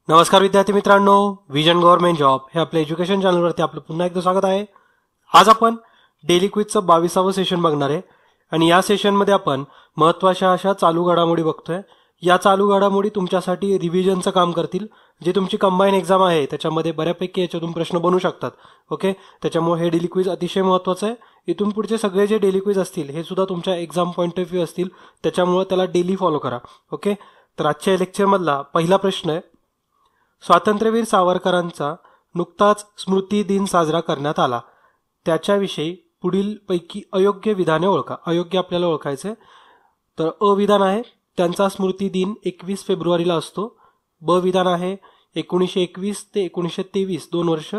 नमस्कार विद्यार्थी मित्रांनो, विजन गव्हर्नमेंट जॉब हे आपल्या एज्युकेशन चॅनलवरती आपलं पुन्हा एकदा स्वागत आहे. आज आपण डेली क्विजचं 22वे सेशन बघणार आहे आणि या सेशनमध्ये आपण महत्त्वाच्या अशा चालू घडामोडी बघतोय. या चालू घडामोडी तुमच्यासाठी रिव्हिजनचं काम करतील. जे तुमची कंबाईन एक्झाम आहे त्याच्यामध्ये बऱ्यापैकी याच्यातून प्रश्न बनू शकतात. ओके, त्याच्यामुळे हे डेली क्विज अतिशय महत्त्वाचं आहे. इथून पुढचे सगळे जे डेली क्विज असतील हे सुद्धा तुमच्या एक्झाम पॉईंट ऑफ व्ह्यू असतील, त्याच्यामुळे त्याला डेली फॉलो करा. ओके, तर आजच्या लेक्चरमधला पहिला प्रश्न आहे, स्वातंत्र्यवीर सावरकरांचा नुकताच स्मृती दिन साजरा करण्यात आला, त्याच्याविषयी पुढील पैकी अयोग्य विधाने ओळखा. अयोग्य आपल्याला ओळखायचे. तर अ विधान आहे, त्यांचा स्मृती दिन 21 फेब्रुवारीला असतो. ब विधान आहे, 1921 ते 1923 2 वर्ष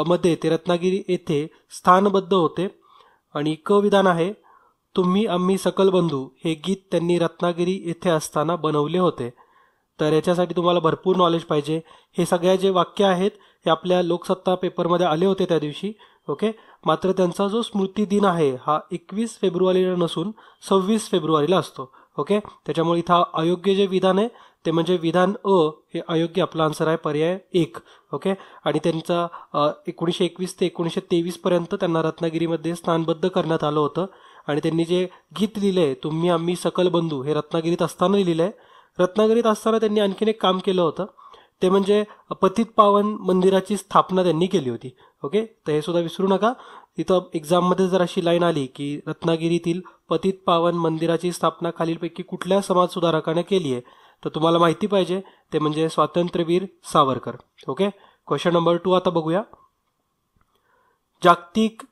मध्ये ते रत्नागिरी येथे स्थानबद्ध होते. आणि क विधान आहे, तुम्ही आम्ही सकल बंधू हे गीत त्यांनी रत्नागिरी येथे असताना बनवले होते. तर याच्यासाठी तुम्हाला भरपूर नॉलेज पाहिजे. हे सगळ्या जे वाक्य आहेत हे आपल्या लोकसत्ता पेपरमध्ये आले होते त्या दिवशी. ओके, मात्र त्यांचा जो स्मृती दिन आहे हा 21 फेब्रुवारीला नसून 26 फेब्रुवारीला असतो. ओके, त्याच्यामुळे इथं अयोग्य जे विधान आहे ते म्हणजे विधान अ हे अयोग्य. आपला आन्सर आहे पर्याय 1. ओके, आणि त्यांचा 1921 ते 1923 पर्यंत त्यांना रत्नागिरीमध्ये स्थानबद्ध करण्यात आलं होतं. आणि त्यांनी जे गीत लिहिलंय, तुम्ही आम्ही सकल बंधू, हे रत्नागिरीत असताना लिहिलंय. रत्नागिरीत असताना त्यांनी आणखीन एक काम केलं होतं, ते म्हणजे पतित पावन मंदिराची स्थापना त्यांनी केली होती. ओके, तर हे सुद्धा विसरू नका. तिथं एक्झाममध्ये जर अशी लाईन आली की रत्नागिरीतील पतित पावन मंदिराची स्थापना खालीलपैकी कुठल्या समाजसुधारकाने केली आहे, तर तुम्हाला माहिती पाहिजे ते म्हणजे स्वातंत्र्यवीर सावरकर. ओके, क्वेश्चन नंबर 2 आता बघूया. जागतिक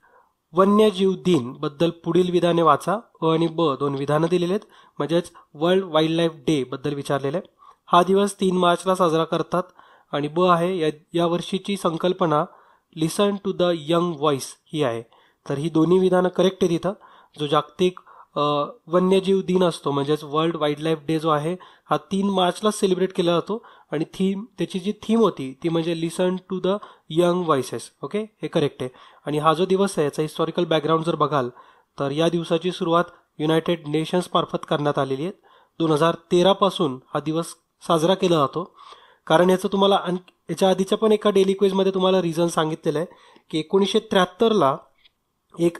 वन्यजीव दिन बद्दल पुढील विधाने वाचा. अ आणि ब 2 विधानं दिलेली आहेत, म्हणजेच वर्ल्ड वाईल्ड लाईफ डे बद्दल विचारलेलं आहे. हा दिवस 3 मार्चला साजरा करतात. आणि ब आहे, या वर्षीची संकल्पना लिसन टू द यंग व्हॉइस ही आहे. तर ही दोन्ही विधानं करेक्ट आहे. तिथं जो जागतिक वन्यजीव दिन असतो म्हणजेच वर्ल्ड वाईल्ड लाईफ डे जो आहे हा 3 मार्चला सेलिब्रेट केला जातो. आणि त्याची जी थीम होती ती म्हणजे listen to the young voices. Okay, हे करेक्ट आहे. आणि हा जो दिवस आहे याचा हिस्टॉरिकल बॅकग्राऊंड जर बघाल तर या दिवसाची सुरुवात युनायटेड नेशन्स मार्फत करण्यात आलेली आहे. 2013 पासून हा दिवस साजरा केला जातो. कारण याचं तुम्हाला याच्या आधीच्या पण एका डेली क्विजमध्ये तुम्हाला रिझन सांगितलेलं आहे की 1973ला एक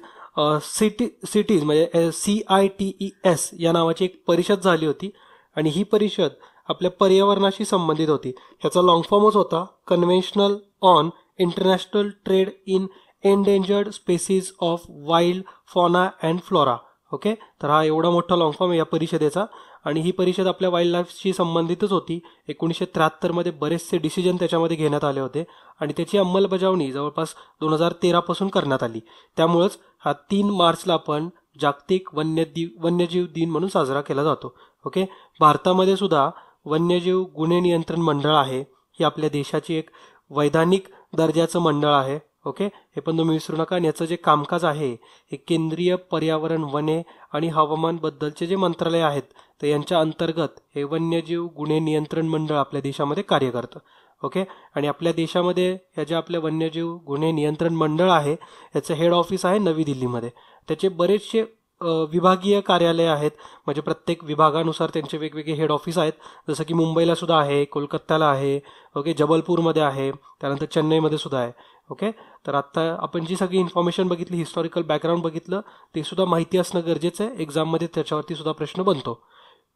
सिटीज म्हणजे CITES या नावाची एक परिषद झाली होती. आणि ही परिषद आपल्या पर्यावरणाशी संबंधित होती. ह्याचा लॉंग फॉर्मच होता conventional on international trade in endangered species of wild fauna and flora. Okay, तर हा एवढा मोठा लॉंग फॉर्म आहे या परिषदेचा. आणि ही परिषद आपल्या वाईल्ड लाईफशी संबंधितच होती. 1973 बरेचसे डिसिजन त्याच्यामध्ये घेण्यात आले होते आणि त्याची अंमलबजावणी जवळपास 2013 पासून करण्यात आली. त्यामुळंच हा 3 मार्चला आपण जागतिक वन्यजीव दिन म्हणून साजरा केला जातो. ओके, भारतामध्ये सुद्धा वन्यजीव गुन्हे नियंत्रण मंडळ आहे. ही आपल्या देशाची एक वैधानिक दर्जाचं मंडळ आहे. ओके, हे पण तुम्ही विसरू नका. आणि याचं जे कामकाज आहे हे केंद्रीय पर्यावरण, वने आणि हवामान बद्दलचे जे मंत्रालय आहेत तर यांच्या अंतर्गत हे वन्यजीव गुन्हे नियंत्रण मंडळ आपल्या देशामध्ये कार्य करतं. ओके, आणि आपल्या देशामध्ये ह्या ज्या आपल्या वन्यजीव गुन्हे नियंत्रण मंडळ आहे याचं हेड ऑफिस आहे नवी दिल्लीमध्ये. त्याचे बरेचसे विभागीय कार्यालय आहेत, म्हणजे प्रत्येक विभागानुसार त्यांचे वेगवेगळे हेड ऑफिस आहेत. जसं की मुंबईला सुद्धा आहे, कोलकात्याला आहे, ओके, जबलपूरमध्ये आहे, त्यानंतर चेन्नईमध्ये सुद्धा आहे. ओके, तर आता आपण जी सगळी इन्फॉर्मेशन बघितली, हिस्टॉरिकल बॅकग्राऊंड बघितलं, ते सुद्धा माहिती असणं गरजेचं आहे. एक्झाममध्ये त्याच्यावरती सुद्धा प्रश्न बनतो.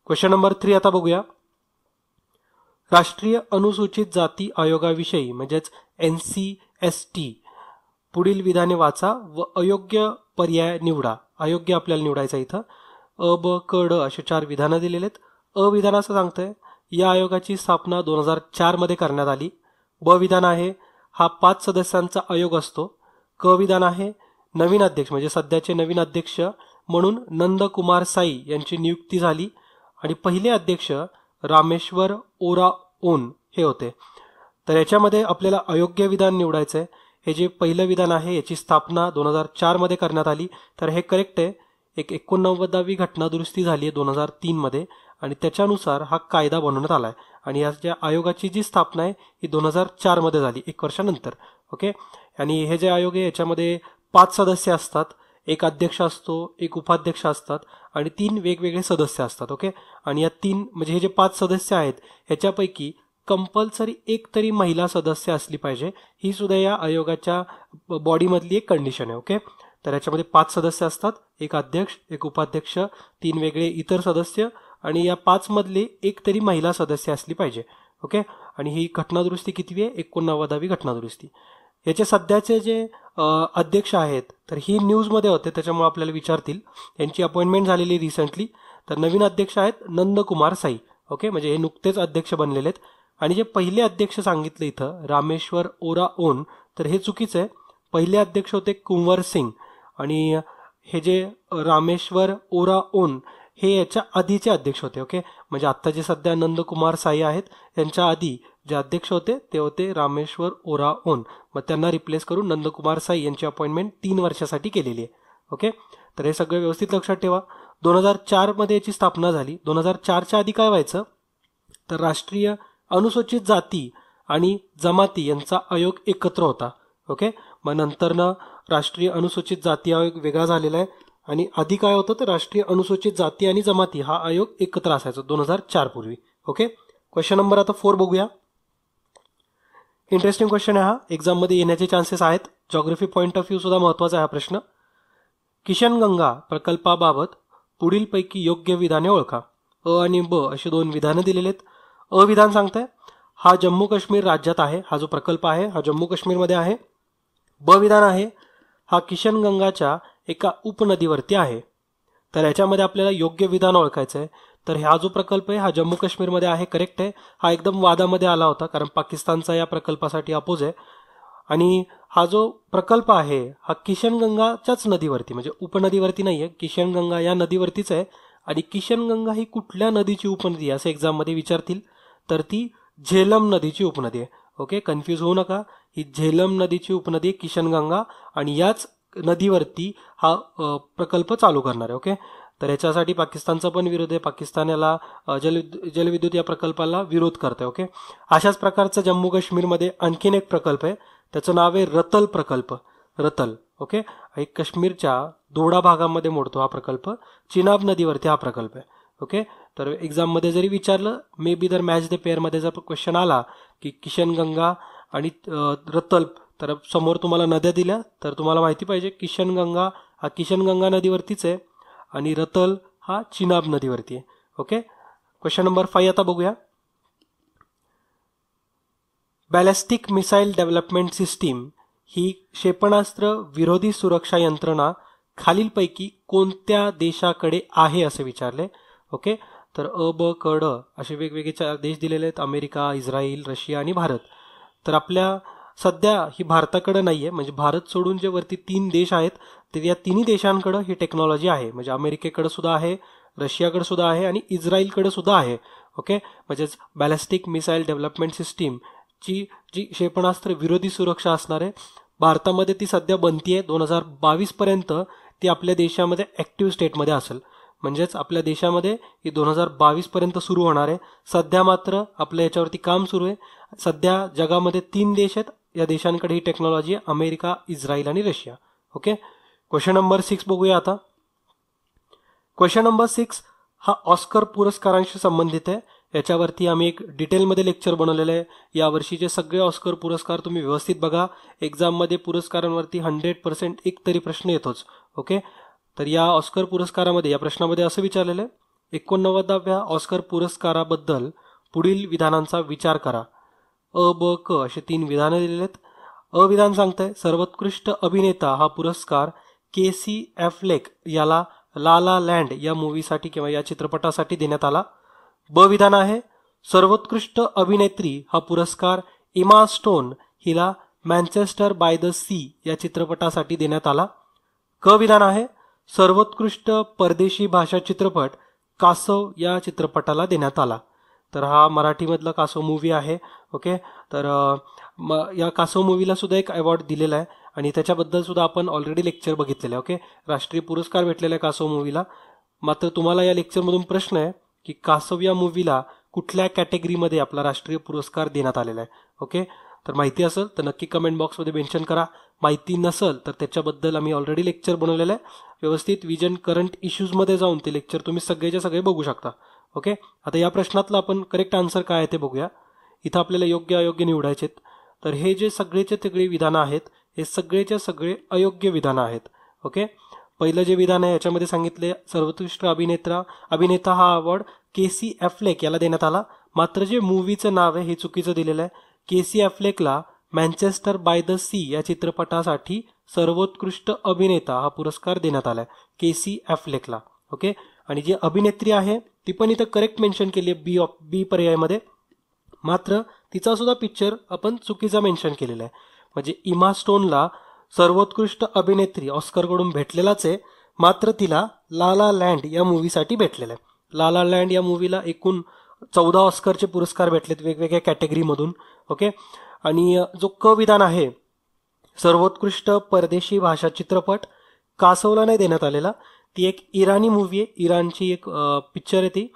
क्वेश्चन नंबर 3 आता बघूया. राष्ट्रीय अनुसूचित जाती आयोगाविषयी म्हणजेच NCST पुढील विधाने वाचा व अयोग्य पर्याय निवडा. अयोग्य आपल्याला निवडायचं इथं. अ, ब, क, ड असे 4 विधानं दिलेले आहेत. अ विधान असं सांगतंय, या आयोगाची स्थापना 2004 मध्ये करण्यात आली. ब विधान आहे, हा 5 सदस्यांचा आयोग असतो. क विधान आहे, नवीन अध्यक्ष म्हणजे सध्याचे नवीन अध्यक्ष म्हणून नंदकुमार साई यांची नियुक्ती झाली आणि पहिले अध्यक्ष रामेश्वर ओराओन हे होते. तर याच्यामध्ये आपल्याला अयोग्य विधान निवडायचं आहे. हे जे पहिलं विधान आहे याची स्थापना 2004 मध्ये करण्यात आली, तर हे करेक्ट आहे. एक 89वी घटना दुरुस्ती झाली आहे 2003 मध्ये आणि त्याच्यानुसार हा कायदा बनवण्यात आला आहे. आणि या ज्या आयोगाची जी स्थापना आहे ही 2004 मध्ये झाली, 1 वर्षानंतर. ओके, आणि हे जे आयोग आहे याच्यामध्ये 5 सदस्य असतात. एक अध्यक्ष असतो, एक उपाध्यक्ष असतात आणि 3 वेगवेगळे सदस्य असतात. ओके, आणि या 3 म्हणजे हे जे 5 सदस्य आहेत ह्याच्यापैकी कंपल्सरी एक तरी महिला सदस्य असली पाहिजे, ही सुद्धा या आयोगाच्या बॉडीमधली एक कंडिशन आहे. ओके, तर याच्यामध्ये 5 सदस्य असतात, एक अध्यक्ष, एक उपाध्यक्ष, 3 वेगळे इतर सदस्य आणि या 5 मधले एक तरी महिला सदस्य असली पाहिजे. ओके, आणि ही घटनादुरुस्ती कितवी आहे? 89वी घटनादुरुस्ती. याचे सध्याचे जे अध्यक्ष आहेत, तर ही न्यूजमध्ये होते त्याच्यामुळे आपल्याला विचारतील. यांची अपॉइंटमेंट झालेली रिसेंटली. तर नवीन अध्यक्ष आहेत नंदकुमार साई. ओके, म्हणजे हे नुकतेच अध्यक्ष बनलेले आहेत. आणि जे पहिले अध्यक्ष सांगितले इथं रामेश्वर ओराओन, तर हे चुकीचं आहे. पहिले अध्यक्ष होते कुंवर सिंग आणि हे जे रामेश्वर ओराओन हे याच्या आधीचे अध्यक्ष होते. ओके, म्हणजे आता जे सध्या नंदकुमार साई आहेत त्यांच्या आधी जे अध्यक्ष होते ते होते रामेश्वर ओराओन. मग त्यांना रिप्लेस करून नंदकुमार साई यांची अपॉइंटमेंट 3 वर्षासाठी केलेली आहे. ओके, तर हे सगळं व्यवस्थित लक्षात ठेवा. 2004 मध्ये याची स्थापना झाली. 2004च्या आधी काय व्हायचं, तर राष्ट्रीय अनुसूचित जाती आणि जमाती यांचा आयोग एकत्र होता. ओके, मग नंतरनं राष्ट्रीय अनुसूचित जाती आयोग वेगळा झालेला आहे आणि आधी काय होतं तर राष्ट्रीय अनुसूचित जाती आणि जमाती हा आयोग एकत्र असायचा 2004 पूर्वी. ओके, क्वेश्चन नंबर आता 4 बघूया. इंटरेस्टिंग क्वेश्चन आहे हा, एक्झाममध्ये येण्याचे चान्सेस आहेत. जॉग्राफी पॉईंट ऑफ व्ह्यू सुद्धा महत्वाचा आहे हा प्रश्न. किशनगंगा प्रकल्पाबाबत पुढीलपैकी योग्य विधाने ओळखा. अ आणि ब अशी 2 विधानं दिलेली आहेत. अ विधान सांगतंय हा जम्मू काश्मीर राज्यात आहे, हा जो प्रकल्प आहे हा जम्मू काश्मीरमध्ये आहे. ब विधान आहे हा किशनगंगाच्या एका उपनदीवरती आहे. तर याच्यामध्ये आपल्याला योग्य विधान ओळखायचं आहे. तर हा जो प्रकल्प आहे हा जम्मू काश्मीरमध्ये आहे, करेक्ट आहे. हा एकदम वादामध्ये आला होता कारण पाकिस्तानचा या प्रकल्पासाठी अपोज आहे. आणि हा जो प्रकल्प आहे हा किशनगंगाच्याच नदीवरती म्हणजे उपनदीवरती नाही आहे, किशनगंगा या नदीवरतीच आहे. आणि किशनगंगा ही कुठल्या नदीची उपनदी आहे असं एक्झाममध्ये विचारतील, तर ती झेलम नदीची उपनदी आहे. ओके, कन्फ्यूज होऊ नका, ही झेलम नदीची उपनदी आहे किशनगंगा आणि याच नदीवरती हा प्रकल्प चालू करणार आहे. ओके, तर याच्यासाठी पाकिस्तानचा पण विरोध आहे. पाकिस्तान याला जलविद्युत या प्रकल्पाला विरोध करते. ओके, अशाच प्रकारचा जम्मू काश्मीरमध्ये आणखीन एक प्रकल्प आहे, त्याचं नाव आहे रतल प्रकल्प. रतल. ओके, एक काश्मीरच्या दोडा भागामध्ये मोडतो हा प्रकल्प. चिनाब नदीवरती हा प्रकल्प आहे. ओके, तर एक्झाममध्ये जरी विचारलं मे बी जर मॅच द पेअरमध्ये जर क्वेश्चन आला की किशनगंगा आणि रतल, तर समोर तुम्हाला नद्या दिल्या तर तुम्हाला माहिती पाहिजे किशनगंगा हा किशनगंगा नदीवरतीच आहे आणि रतल हा चिनाब नदीवरती आहे. ओके, क्वेश्चन नंबर 5 आता बघूया. बॅलिस्टिक मिसाईल डेव्हलपमेंट सिस्टीम ही क्षेपणास्त्र विरोधी सुरक्षा यंत्रणा खालीलपैकी कोणत्या देशाकडे आहे असे विचारले. ओके, तर अ ब क ड असे वेगवेगळे 4 देश दिलेले आहेत, अमेरिका, इस्रायल, रशिया आणि भारत. तर आपल्या सध्या ही भारताकडे नाहीये, म्हणजे भारत सोडून जे वरती 3 देश आहेत तर या तिन्ही देशांकडे ही टेक्नॉलॉजी आहे. म्हणजे अमेरिकेकडे सुद्धा आहे, रशियाकडे सुद्धा आहे आणि इस्रायलकडे सुद्धा आहे. ओके, म्हणजेच बॅलिस्टिक मिसाईल डेव्हलपमेंट सिस्टीम ची जी क्षेपणास्त्र विरोधी सुरक्षा असणार आहे भारतामध्ये ती सध्या बनतीये. 2022 पर्यंत ती आपल्या देशामध्ये ऍक्टिव्ह स्टेटमध्ये असेल. म्हणजेच आपल्या देशामध्ये ही 2022 पर्यंत सुरू होणार आहे. सध्या मात्र आपल्या याच्यावरती काम सुरू आहे. सध्या जगामध्ये 3 देश आहेत, या देशांकडे ही टेक्नॉलॉजी आहे, अमेरिका, इस्रायल आणि रशिया. ओके, क्वेश्चन नंबर 6 बघूया आता. क्वेश्चन नंबर 6 हा ऑस्कर पुरस्कारांशी संबंधित आहे. याच्यावरती आम्ही एक डिटेलमध्ये लेक्चर बनवलेलं आहे. यावर्षीचे सगळे ऑस्कर पुरस्कार तुम्ही व्यवस्थित बघा. एक्झाममध्ये पुरस्कारांवरती 100% एक तरी प्रश्न येतोच. ओके, तर या ऑस्कर पुरस्कारामध्ये या प्रश्नामध्ये असं विचारलेलं आहे 89व्या ऑस्कर पुरस्काराबद्दल पुढील विधानांचा विचार करा. अ ब क असे 3 विधानं दिलेले आहेत. अ विधान सांगतंय सर्वोत्कृष्ट अभिनेता हा पुरस्कार केसी एफ्लेक याला ला ला लँड या मूवीसाठी किंवा या चित्रपटासाठी देण्यात आला. ब विधान आहे सर्वोत्कृष्ट अभिनेत्री हा पुरस्कार इमा स्टोन हिला मँचेस्टर बाय द सी या चित्रपटासाठी देण्यात आला. क विधान आहे सर्वोत्कृष्ट परदेशी भाषा चित्रपट कासव या चित्रपटाला देण्यात आला. तर हा मराठीमधला कासव मूवी आहे. ओके, तर या कासव मूवीला सुद्धा एक अवॉर्ड दिलेला आहे आणि त्याच्याबद्दल सुद्धा आपण ऑलरेडी लेक्चर बघितलेलं आहे. ओके, राष्ट्रीय पुरस्कार भेटलेला आहे कासव मूवीला. मात्र तुम्हाला या लेक्चरमधून प्रश्न आहे की कासव या मूवीला कुठल्या कॅटेगरीमध्ये आपला राष्ट्रीय पुरस्कार देण्यात आलेला आहे. ओके, तर माहिती असेल तर नक्की कमेंट बॉक्समध्ये मेन्शन करा. माहिती नसेल तर त्याच्याबद्दल आम्ही ऑलरेडी लेक्चर बनवलेलं आहे. व्यवस्थित विजन करंट इश्यूजमध्ये जाऊन ते लेक्चर तुम्ही सगळेच्या सगळे बघू शकता. ओके, आता या प्रश्नातला आपण करेक्ट आन्सर काय आहे ते बघूया. इथं आपल्याला योग्य अयोग्य निवडायचे. तर हे जे सगळेचे सगळे विधानं आहेत हे सगळेच्या सगळे अयोग्य विधानं आहेत. ओके, पहिलं जे विधान आहे याच्यामध्ये सांगितले सर्वोत्कृष्ट अभिनेता हा अवॉर्ड केसी ॲफ्लेक याला देण्यात आला. मात्र जे मूवीचं नाव आहे हे चुकीचं दिलेलं आहे. केसी ॲफ्लेकला मँचेस्टर बाय द सी या चित्रपटासाठी सर्वोत्कृष्ट अभिनेता हा पुरस्कार देण्यात आलाय केसी ॲफ्लेकला. ओके, आणि जी अभिनेत्री आहे ती पण इथं करेक्ट मेन्शन केली आहे बी पर्यायामध्ये. मात्र तिचा सुद्धा पिक्चर आपण चुकीचा मेन्शन केलेला आहे. म्हणजे इमा स्टोनला सर्वोत्कृष्ट अभिनेत्री ऑस्करकडून भेटलेलाच आहे, मात्र तिला ला ला लँड या मूवीसाठी भेटलेलं आहे. ला ला लँड या मूवीला एकूण 14 ऑस्करचे पुरस्कार भेटलेत वेगवेगळ्या कॅटेगरीमधून. ओके, आणि जो क विधान आहे सर्वोत्कृष्ट परदेशी भाषा चित्रपट कासवला नाही देण्यात आलेला. ती एक इराणी मूवी आहे, इराणची एक पिक्चर आहे ती.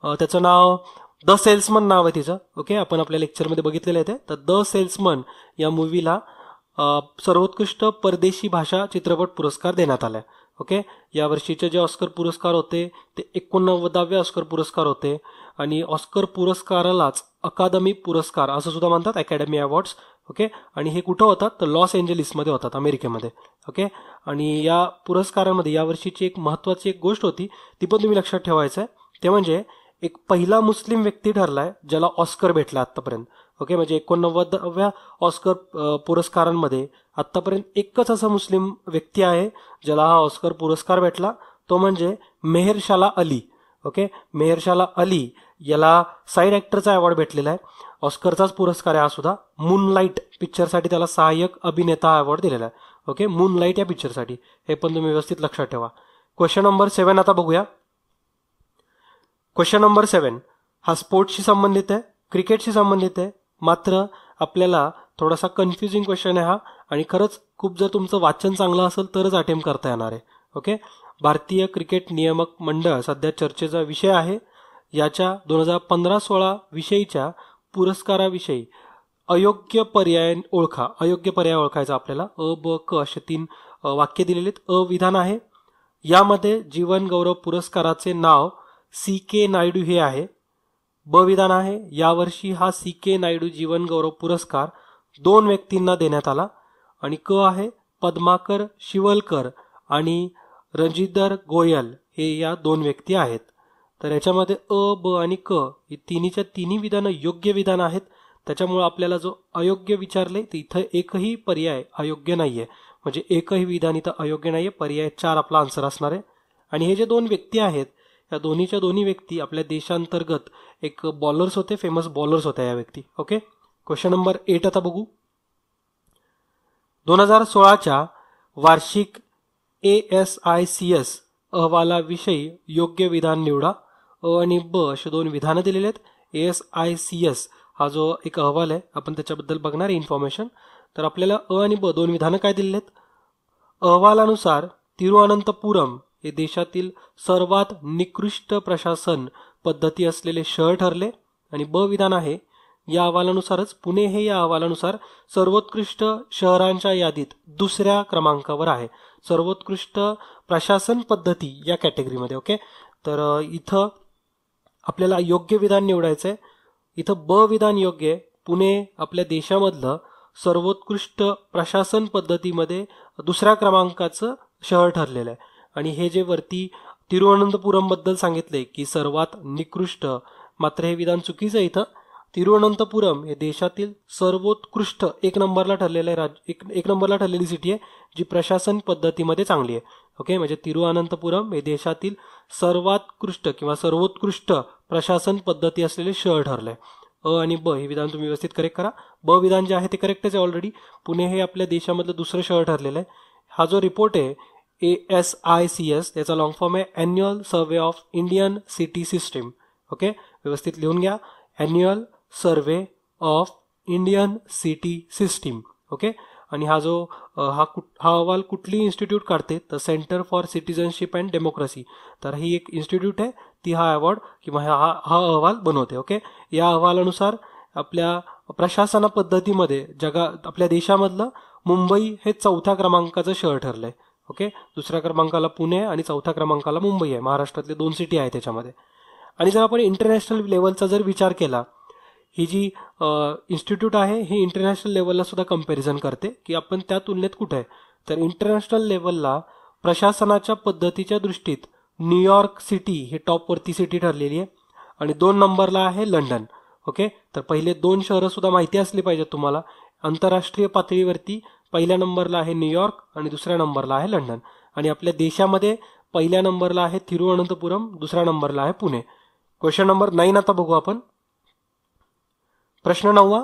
त्याचं नाव द सेल्समन नाव आहे तिचं. ओके, आपण आपल्या लेक्चरमध्ये बघितलेलं आहे ते. तर द सेल्समन या मूवीला सर्वोत्कृष्ट परदेशी भाषा चित्रपट पुरस्कार देण्यात आलाय. ओके, यावर्षीचे जे ऑस्कर पुरस्कार होते ते 89वे ऑस्कर पुरस्कार होते. आणि ऑस्कर पुरस्कारालाच अकादमी पुरस्कार असं सुद्धा म्हणतात, अकॅडमी अवॉर्ड्स. ओके, आणि हे कुठं होतात तर लॉस एंजलिसमध्ये होतात, अमेरिकेमध्ये. ओके, आणि या पुरस्कारामध्ये यावर्षीची एक महत्त्वाची एक गोष्ट होती ती पण तुम्ही लक्षात ठेवायचं आहे. ते म्हणजे एक पहिला मुस्लिम व्यक्ती ठरलाय ज्याला ऑस्कर भेटला आतापर्यंत. ओके, म्हणजे 89व्या ऑस्कर पुरस्कारांमध्ये आतापर्यंत एकच असा मुस्लिम व्यक्ती आहे ज्याला हा ऑस्कर पुरस्कार भेटला, तो म्हणजे मेहरशाला अली. ओके, मेहरशाला अली याला साईड ॲक्टरचा अवॉर्ड भेटलेला आहे. ऑस्करचाच पुरस्कार आहे हा सुद्धा. मूनलाईट पिक्चरसाठी त्याला सहाय्यक अभिनेता अवॉर्ड दिलेला आहे. ओके, मूनलाईट या पिक्चरसाठी. हे पण तुम्ही व्यवस्थित लक्षात ठेवा. क्वेश्चन नंबर 7 आता बघूया. क्वेश्चन नंबर 7 हा स्पोर्ट्सशी संबंधित आहे, क्रिकेटशी संबंधित आहे. मात्र आपल्याला थोडासा कन्फ्युजिंग क्वेश्चन आहे हा, आणि खरंच खूप जर तुमचं वाचन चांगलं असेल तरच अटेम्प्ट करता येणार आहे. ओके, भारतीय क्रिकेट नियामक मंडळ सध्या चर्चेचा विषय आहे. याच्या 2015-16 विषयीच्या पुरस्काराविषयी अयोग्य पर्याय ओळखायचा आपल्याला. अ, ब, क असे 3 वाक्य दिलेले. अ विधान आहे, यामध्ये जीवन गौरव पुरस्काराचे नाव CK नायडू हे आहे. ब विधान आहे, यावर्षी हा CK नायडू जीवन गौरव पुरस्कार 2 व्यक्तींना देण्यात आला. आणि क आहे, पद्माकर शिवलकर आणि रजिंदर गोयल हे या 2 व्यक्ती आहेत. तर याच्यामध्ये अ, ब आणि क ही तिन्ही विधानं योग्य विधान आहेत. त्याच्यामुळे आपल्याला जो अयोग्य विचारले तर इथं एकही पर्याय अयोग्य नाहीये, म्हणजे एकही विधान इथं अयोग्य नाहीये. पर्याय 4 आपला आन्सर असणार आहे. आणि हे जे 2 व्यक्ती आहेत या दोन्ही व्यक्ती आपल्या देशांतर्गत एक बॉलर्स होते, फेमस बॉलर्स होत्या या व्यक्ती. ओके, क्वेश्चन नंबर 8 आता बघू. 2016च्या वार्षिक ASICS अहवालाविषयी योग्य विधान निवडा. अ आणि ब असे 2 विधानं दिलेले आहेत. ASICS हा जो एक अहवाल आहे आपण त्याच्याबद्दल बघणार आहे इन्फॉर्मेशन. तर आपल्याला अ आणि ब 2 विधानं काय दिलेले आहेत. अहवालानुसार तिरुअनंतपुरम हे देशातील सर्वात निकृष्ट प्रशासन पद्धती असलेले शहर ठरले. आणि ब विधान आहे, या अहवालानुसारच पुणे हे या अहवालानुसार सर्वोत्कृष्ट शहरांच्या यादीत 2ऱ्या क्रमांकावर आहे, सर्वोत्कृष्ट प्रशासन पद्धती या कॅटेगरीमध्ये. ओके, तर इथं आपल्याला योग्य विधान निवडायचं आहे. इथं ब विधान योग्य आहे. पुणे आपल्या देशामधलं सर्वोत्कृष्ट प्रशासन पद्धतीमध्ये 2ऱ्या क्रमांकाचं शहर ठरलेलं आहे. आणि हे जे वरती तिरुअनंतपुरम बद्दल सांगितले की सर्वात निकृष्ट, मात्र हे विधान चुकीचं आहे. इथं तिरुअनंतपुरम हे देशातील सर्वोत्कृष्ट 1 नंबरला ठरलेलं एक नंबरला ठरलेली सिटी आहे जी प्रशासन पद्धतीमध्ये चांगली आहे. ओके, म्हणजे तिरुअनंतपुरम हे देशातील सर्वोत्कृष्ट प्रशासन पद्धती असलेले शहर ठरलंय. अ आणि ब हे विधान तुम्ही व्यवस्थित करेक्ट करा. ब विधान जे आहे ते करेक्टच आहे ऑलरेडी. पुणे हे आपल्या देशामधलं 2रं शहर ठरलेलं आहे. हा जो रिपोर्ट आहे ASICS याचा लॉंग फॉर्म आहे annual survey of Indian city system. Okay, व्यवस्थित लिहून घ्या, annual survey of Indian city system. Okay, आणि हा जो हा अहवाल कुठली इन्स्टिट्यूट काढते तर centre for citizenship and democracy. तर ही एक इन्स्टिट्यूट आहे, ती हा अवॉर्ड किंवा हा अहवाल बनवते. ओके, या अहवालानुसार आपल्या प्रशासन पद्धतीमध्ये आपल्या देशामधलं मुंबई हे 4थ्या क्रमांकाचं शहर ठरलंय. ओके, 2ऱ्या क्रमांकाला पुणे आणि 4थ्या क्रमांकाला मुंबई आहे. महाराष्ट्रातले 2 सिटी आहे त्याच्यामध्ये. आणि जर आपण इंटरनॅशनल लेवलचा जर विचार केला, ही जी इन्स्टिट्यूट आहे ही इंटरनॅशनल लेवलला सुद्धा कंपॅरिझन करते की आपण त्या तुलनेत कुठे आहे. तर इंटरनॅशनल लेवलला प्रशासनाच्या पद्धतीच्या दृष्टीत न्यूयॉर्क सिटी ही टॉपवरती सिटी ठरलेली आहे आणि 2 नंबरला आहे लंडन. ओके, तर पहिले 2 शहरं सुद्धा माहिती असली पाहिजेत तुम्हाला. आंतरराष्ट्रीय पातळीवरती पहिल्या नंबरला आहे न्यूयॉर्क आणि दुसऱ्या नंबरला आहे लंडन. आणि आपल्या देशामध्ये पहिल्या नंबरला आहे तिरुवनंतपुरम, दुसऱ्या नंबरला आहे पुणे. क्वेश्चन नंबर 9 आता बघू आपण. प्रश्न 9.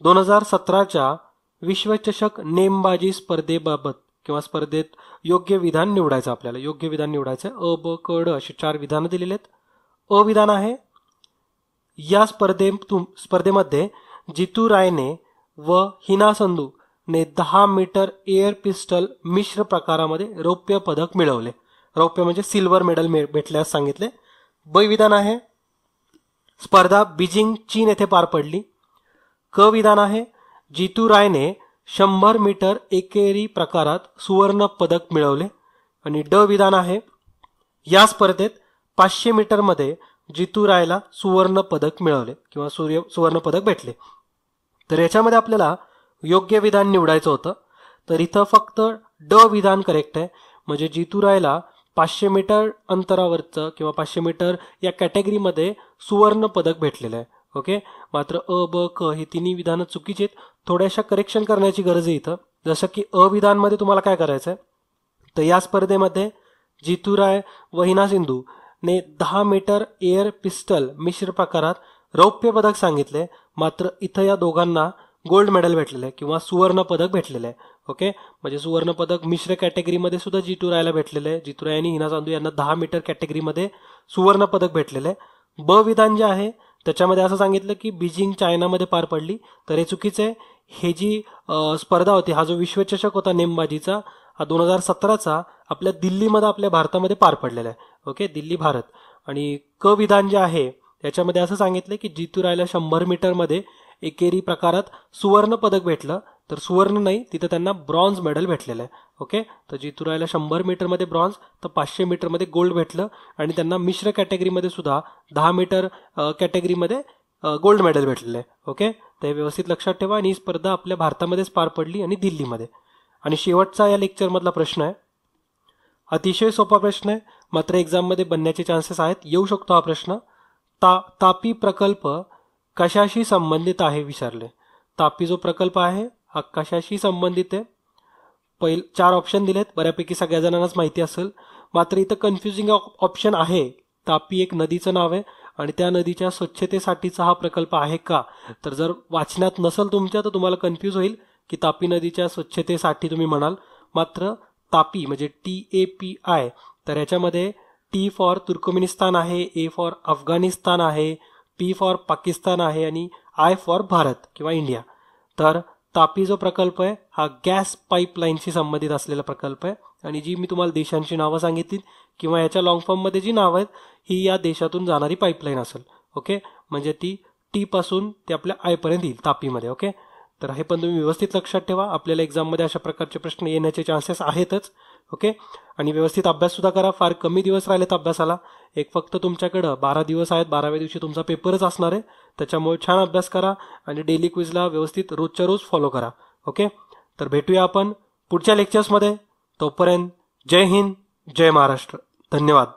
2017च्या विश्वचषक नेमबाजी स्पर्धेबाबत किंवा स्पर्धेत योग्य विधान निवडायचं. आपल्याला योग्य विधान निवडायचं. अ, ब, क, ड अशी 4 विधानं दिलेली आहेत. अ विधान आहे, या स्पर्धेमध्ये जितू रायने व हिना संधू ने 10 मीटर एअर पिस्टल मिश्र प्रकारामध्ये रौप्य पदक मिळवले. रौप्य म्हणजे सिल्वर मेडल भेटल्यास सांगितले. ब विधान आहे, स्पर्धा बीजिंग चीन येथे पार पडली. क विधान आहे, जितू रायने 100 मीटर एकेरी प्रकारात सुवर्ण पदक मिळवले. आणि ड विधान आहे, या स्पर्धेत 500 मीटरमध्ये जितू रायला सुवर्ण पदक मिळवले किंवा सुवर्ण पदक भेटले. तर याच्यामध्ये आपल्याला योग्य विधान निवडायचं होतं. तर इथं फक्त ड विधान करेक्ट आहे. म्हणजे जितू रायला 500 मीटर अंतरावरचं किंवा 500 मीटर या कॅटेगरीमध्ये सुवर्ण पदक भेटलेलं आहे. ओके, मात्र अ, ब, क ही तिन्ही विधानं चुकीची आहेत. थोड्याशा करेक्शन करण्याची गरज आहे इथं. जसं की अ विधानमध्ये तुम्हाला काय करायचं आहे, तर या स्पर्धेमध्ये जितू राय व हिना सिंधू ने 10 मीटर एअर पिस्टल मिश्र प्रकारात रौप्य पदक सांगितले. मात्र इथं या दोघांना गोल्ड मेडल भेटलेलं आहे किंवा सुवर्ण पदक भेटलेलं आहे. ओके, म्हणजे सुवर्ण पदक मिश्र कॅटेगरीमध्ये सुद्धा जितू रायला भेटलेलं आहे. जितू राय आणि हिना संधू यांना 10 मीटर कॅटेगरीमध्ये सुवर्ण पदक भेटलेलं आहे. ब विधान जे आहे त्याच्यामध्ये असं सांगितलं की बीजिंग चायनामध्ये पार पडली. तर हे चुकीचं आहे. हे जी स्पर्धा होती, हा जो विश्वचषक होता नेमबाजीचा, हा 2017चा आपल्या दिल्लीमध्ये आपल्या भारतामध्ये पार पडलेला आहे. ओके, दिल्ली भारत. आणि क विधान जे आहे त्याच्यामध्ये असं सांगितलं की जितू रायला 100 मीटरमध्ये एकेरी प्रकारात सुवर्ण पदक भेटलं. तर सुवर्ण नाही, तिथं त्यांना ब्रॉन्झ मेडल भेटलेलं आहे. ओके, तर जितू रायला 100 मीटरमध्ये ब्रॉन्झ, तर 500 मीटरमध्ये गोल्ड भेटलं. आणि त्यांना मिश्र कॅटेगरीमध्ये सुद्धा 10 मीटर कॅटेगरीमध्ये गोल्ड मेडल भेटलेलं आहे. ओके, तर हे व्यवस्थित लक्षात ठेवा. आणि ही स्पर्धा आपल्या भारतामध्येच पार पडली आणि दिल्लीमध्ये. आणि शेवटचा या लेक्चरमधला प्रश्न आहे, अतिशय सोपा प्रश्न आहे, मात्र एक्झाममध्ये बनण्याचे चान्सेस आहेत. येऊ शकतो हा प्रश्न. तापी प्रकल्प कशाशी संबंधित आहे विचारले. तापी जो प्रकल्प आहे हा कशाशी संबंधित आहे. 4 ऑप्शन दिलेत, बऱ्यापैकी सगळ्या जणांनाच माहिती असेल. मात्र इथं कन्फ्युजिंग ऑप्शन आहे. तापी एक नदीचं नाव आहे आणि त्या नदीच्या स्वच्छतेसाठीचा हा प्रकल्प आहे का. तर जर वाचनात नसेल तुमच्या तर तुम्हाला कन्फ्यूज होईल की तापी नदीच्या स्वच्छतेसाठी तुम्ही म्हणाल. मात्र तापी म्हणजे TAPI, तर याच्यामध्ये T फॉर तुर्कमेनिस्तान आहे, A फॉर अफगाणिस्तान आहे, P फॉर पाकिस्तान आहे आणि I फॉर भारत किंवा इंडिया. तर तापी जो प्रकल्प आहे हा गॅस पाईपलाईनशी संबंधित असलेला प्रकल्प आहे. आणि जी मी तुम्हाला देशांची नावं सांगितली किंवा याच्या लॉंग फॉर्ममध्ये जी नावं आहेत ही या देशातून जाणारी पाईपलाईन असेल. ओके, म्हणजे ती T पासून ते आपल्या I पर्यंत येईल तापीमध्ये. ओके, तर हे पण तुम्ही व्यवस्थित लक्षात ठेवा. आपल्याला एक्झाममध्ये अशा प्रकारचे प्रश्न येण्याचे चान्सेस आहेतच. ओके, आणि व्यवस्थित अभ्यास सुद्धा करा. फार कमी दिवस राहिलेत अभ्यासाला. एक फक्त तुमच्याकडं 12 दिवस आहेत. 12व्या दिवशी तुमचा पेपरच असणार आहे. त्याच्यामुळे छान अभ्यास करा आणि डेली क्विजला व्यवस्थित रोजच्या रोज फॉलो करा. ओके, तर भेटूया आपण पुढच्या लेक्चर्समध्ये. तोपर्यंत जय हिंद, जय महाराष्ट्र. धन्यवाद.